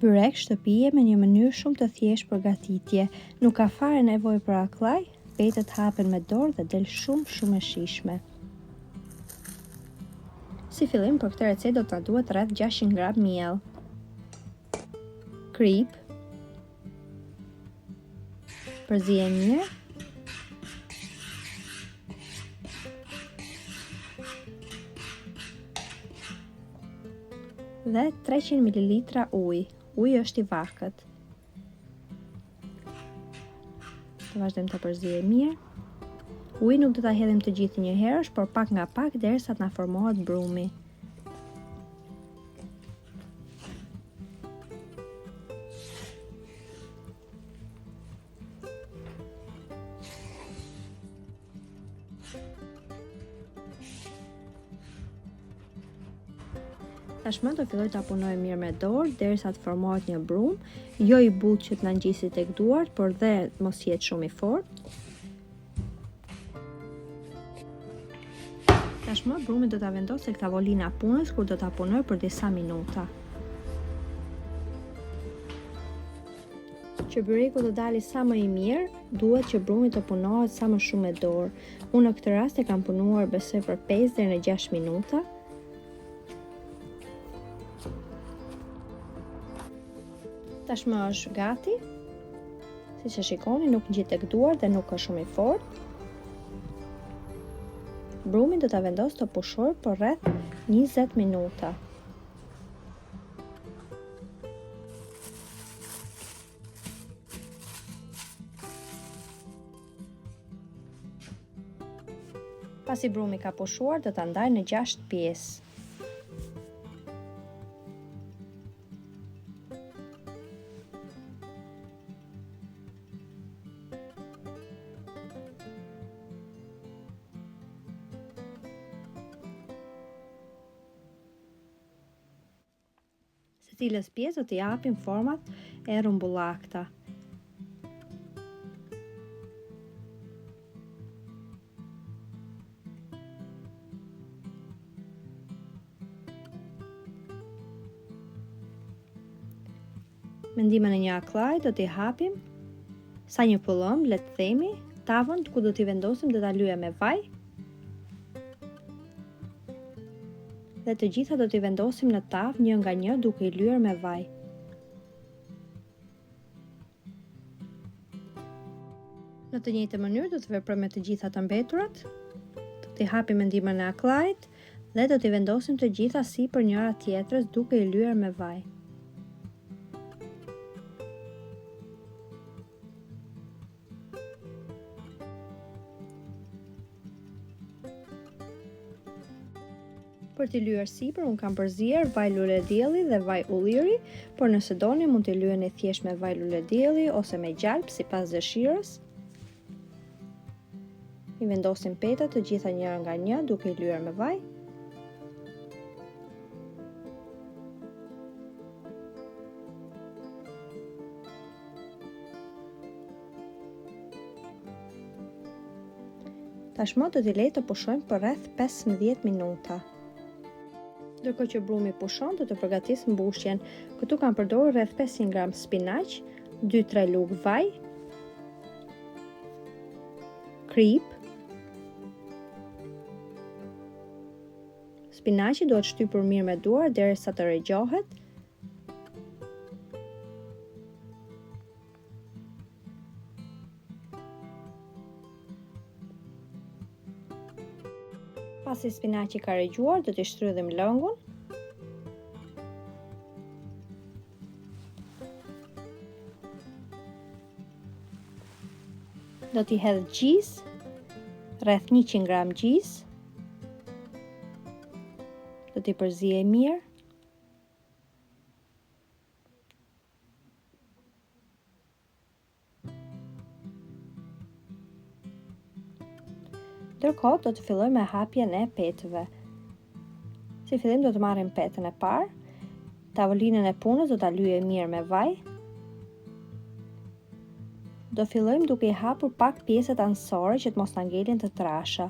Byrek shtëpie me një mënyrë shumë të thjeshtë përgatitje. Nuk ka fare nevojë për akllaj, petët hapen me dorë dhe del shumë e shijshme. Si fillim për këtë recetë do të na duhet rreth 600 gram miell, kripe, përzije mirë, dhe 300 ml ujë. Uji është i vakët. Të vazhdojmë të përzijë mirë. Uji nuk do ta hedhim të gjithë një herësh, por pak nga pak derisa të na formohet brumi. Tashmë do filloj ta punoj mirë me dorë derisa të formohet një brum, jo i butë që të na ngjisi tek duart, por dhe mos jetë shumë i fortë. Tashmë brumin do ta vendos tek tavolina e punës kur do ta punoj për disa minuta. Që byreku të dali sa më i mirë, duhet që brumi të punohet sa më shumë me dorë. Unë në këtë rast e kam punuar besoj për 5 deri në 6 minuta. Tashmë është gati. Siç e shikoni, nuk ngjitet tek duart dhe nuk është shumë i fortë. Brumin do ta vendos të pushoj për rreth 20 minuta. Pasi brumi ka pushuar, do ta ndaj në 6 pjesë. Secilës pjesë do t'i japim format e rrumbullakta. Me ndihmën e një akllaji do t'i hapim sa një pullëm, le të themi, tavën ku do t'i vendosim dhe ta lyejmë me vaj. Dhe të gjitha do t'i vendosim në tavë një nga një duke i lyer me vaj. Në të njëjtën mënyrë do të veprojmë me të gjitha të mbeturat. Do t'i hapim me ndihmën e akllajit dhe do t'i vendosim të gjitha sipër njëra tjetrës duke i lyer me vaj. Për t'i lyer sipër, unë kam përzier vaj luledielli dhe vaj ulliri, por nëse doni mund t'i lyeni thjesht me vaj luledielli ose me gjalp sipas dëshirës. I vendosim petat të gjitha njëra nga një duke i lyer me vaj. Tashmë do t'i lej të pushojnë për rreth 15 minuta. Ndërkohë që brumi pushon, do të përgatis mbushjen. Këtu kam përdorur rreth 500 gram spinaq, 2-3 lugë vaj, kripe. Spinaqi duhet shtypur mirë me duar derisa të rregjohet. Pasi spinaqi ka rregjuar, do t'i shtrydhim lëngun. Do t'i hedh gjizë, rreth 100 gram gjizë. Do t'i përzijej mirë. Ndërkohë do të filloj me hapjen e petëve. Si fillim do të marrim petën e parë, tavolinën e punës do ta lyej mirë me vaj. Do fillojmë duke i hapur pak pjesët anësore që të mos na ngelin të trasha.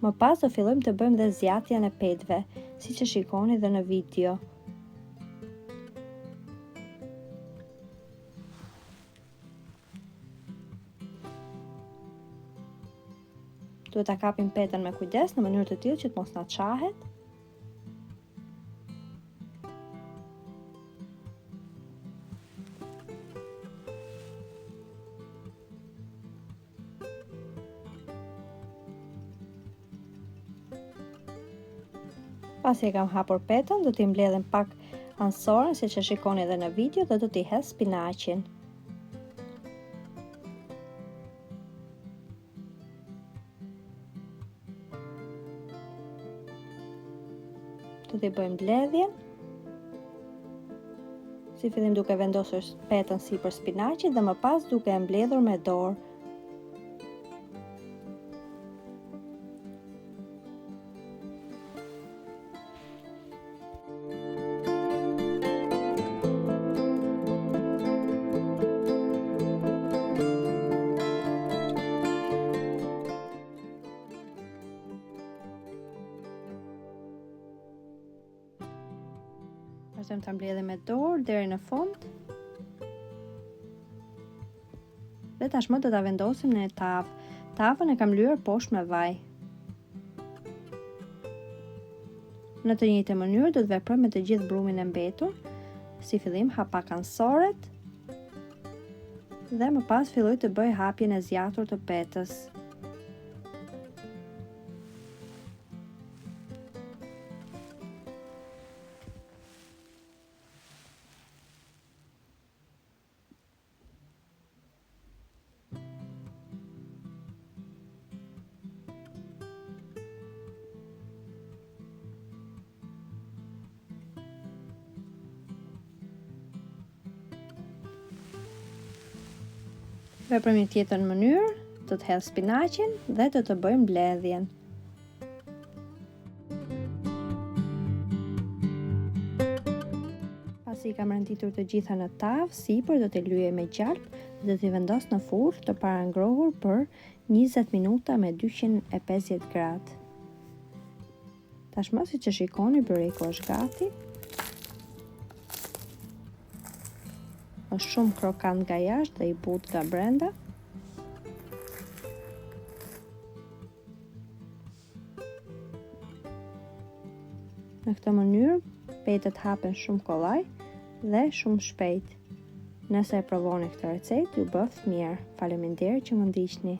Më pas do fillojmë të bëjmë dhe zjatjen e petëve, siç e shikoni dhe në video. Duhet ta kapim petën me kujdes në mënyrë të tillë që të mos na çahet. Pasi e kam hapur petën, do t'i mbledhem pak ansoren, siç e shikoni edhe në video, dhe do t'i hedh spinaqin. Do t'i bëjmë mbledhjen. Si fillim duke vendosur petën sipër spinaqit dhe më pas duke e mbledhur me dorë. Vazhdojmë ta mbledhim me dorë deri në fund. Dhe tashmë do ta vendosim në një tavë. Tavën e kam lyer poshtë me vaj. Në të njëjtën mënyrë do të veproj me të gjithë brumin e mbetur. Si fillim hap pak ansoret dhe më pas filloj të bëj hapjen e zgjatur të petës. Veprojmë një tjetër mënyrë, do të hedh spinaqin dhe do të bëjmë mbledhjen. Pasi i kam renditur të gjitha në tavë, sipër do t'i lyej me gjalp dhe do t'i vendos në furrë të parangrohur për 20 minuta me 250 gradë. Tashmë, siç e shikoni, byreku është gati. Është shumë krokant nga jashtë dhe i butë nga brenda. Në këtë mënyrë, petët hapen shumë kollaj dhe shumë shpejt. Nëse e provoni këtë recetë, ju bëft mirë. Faleminderit që më ndiqni.